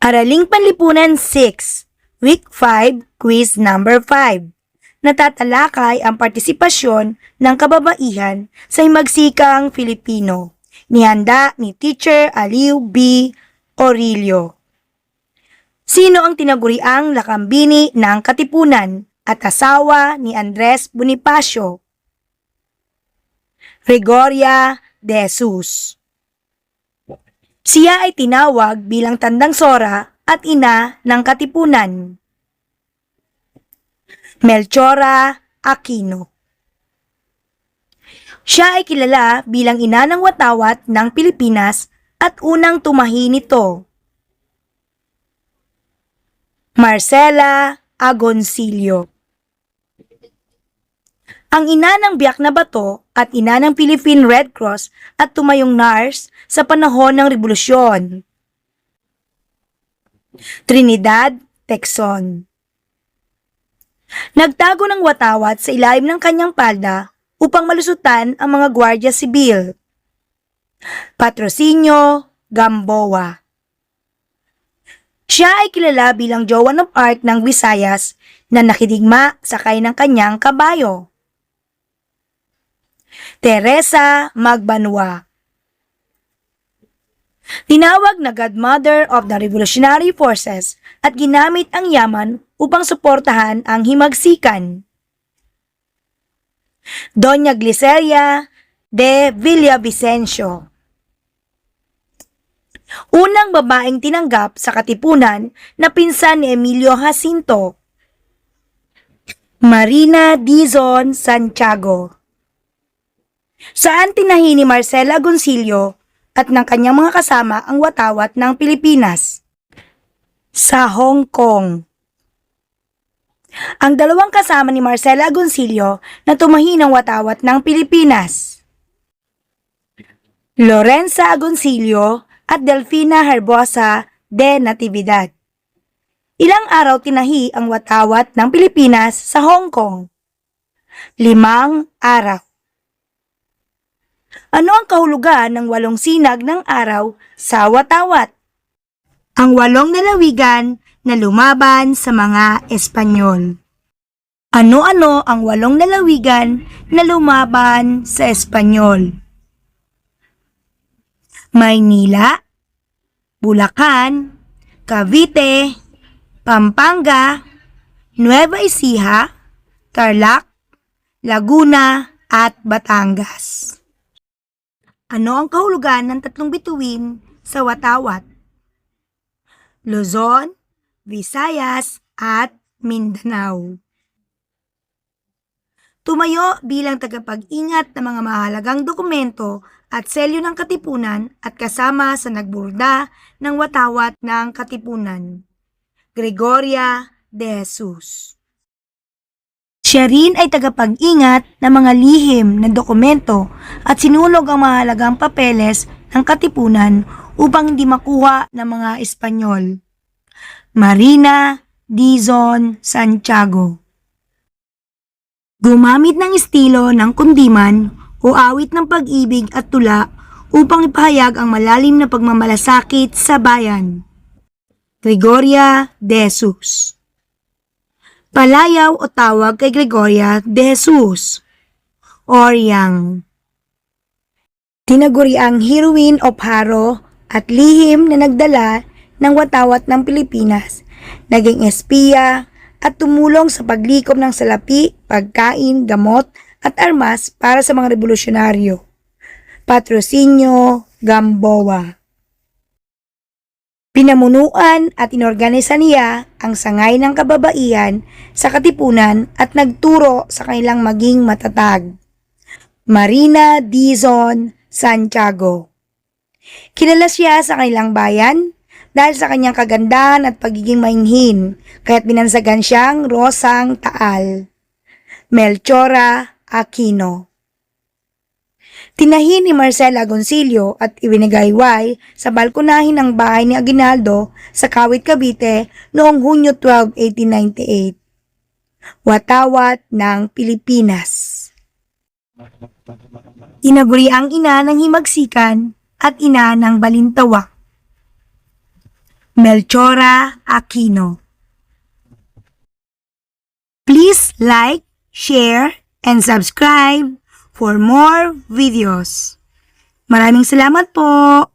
Araling Panlipunan 6, Week 5, Quiz number 5. Natatalakay ang partisipasyon ng kababaihan sa himagsikang Filipino. Nihanda ni Teacher Aliw B. Orillo. Sino ang tinaguriang lakambini ng Katipunan at asawa ni Andres Bonifacio? Gregoria de Jesus. Siya ay tinawag bilang Tandang Sora at ina ng Katipunan. Melchora Aquino. Siya ay kilala bilang ina ng watawat ng Pilipinas at unang tumahi nito. Marcela Agoncillo. Ang ina ng Biak na Bato at ina ng Philippine Red Cross at tumayong nurse sa panahon ng Rebolusyon. Trinidad Tecson. Nagtago ng watawat sa ilalim ng kanyang palda upang malusutan ang mga Guardia Sibil. Patrocinio Gamboa. Siya ay kilala bilang Joan of Arc ng Visayas na nakidigma sakay ng kanyang kabayo. Teresa Magbanua. Tinawag na Godmother of the Revolutionary Forces at ginamit ang yaman upang suportahan ang himagsikan. Doña Gliceria de Villavicencio. Unang babaeng tinanggap sa Katipunan na pinsan ni Emilio Jacinto. Marina Dizon Santiago. Saan tinahi ni Marcela Agoncillo at ng kanyang mga kasama ang watawat ng Pilipinas? Sa Hong Kong. Ang dalawang kasama ni Marcela Agoncillo na tumahi ng watawat ng Pilipinas. Lorenza Agoncillo at Delfina Herbosa de Natividad. Ilang araw tinahi ang watawat ng Pilipinas sa Hong Kong? 5 araw. Ano ang kahulugan ng 8 sinag ng araw sa watawat? Ang 8 lalawigan na lumaban sa mga Espanyol. Ano-ano ang 8 lalawigan na lumaban sa Espanyol? Maynila, Bulacan, Cavite, Pampanga, Nueva Ecija, Tarlac, Laguna at Batangas. Ano ang kahulugan ng 3 bituin sa watawat? Luzon, Visayas at Mindanao. Tumayo bilang tagapag-ingat ng mga mahalagang dokumento at selyo ng Katipunan at kasama sa nagburda ng watawat ng Katipunan. Gregoria de Jesus. Siya rin ay tagapag-ingat ng mga lihim na dokumento at sinunog ang mahalagang papeles ng Katipunan upang hindi makuha ng mga Espanyol. Marina Dizon Santiago. Gumamit ng estilo ng kundiman o awit ng pag-ibig at tula upang ipahayag ang malalim na pagmamalasakit sa bayan. Gregoria de Jesus. Palayaw o tawag kay Gregoria de Jesus. Oryang. Tinaguriang heroine of Haro at lihim na nagdala ng watawat ng Pilipinas, naging espiya at tumulong sa paglikom ng salapi, pagkain, gamot at armas para sa mga revolusyonaryo. Patrocinio Gamboa. Pinamunuan at inorganisa niya ang sangay ng kababaihan sa Katipunan at nagturo sa kanilang maging matatag. Marina Dizon Santiago. Kilala siya sa kanilang bayan dahil sa kanyang kagandahan at pagiging mainhin, kaya't binansagan siyang Rosang Taal. Melchora Aquino. Tinahi ni Marcela Agoncillo at ibinagayway sa balkonahin ng bahay ni Aguinaldo sa Kawit, Cavite noong Hunyo 12, 1898. Watawat ng Pilipinas. Tinaguri ang ina ng himagsikan at ina ng balintawak. Melchora Aquino. Please like, share, and subscribe for more videos. Maraming salamat po!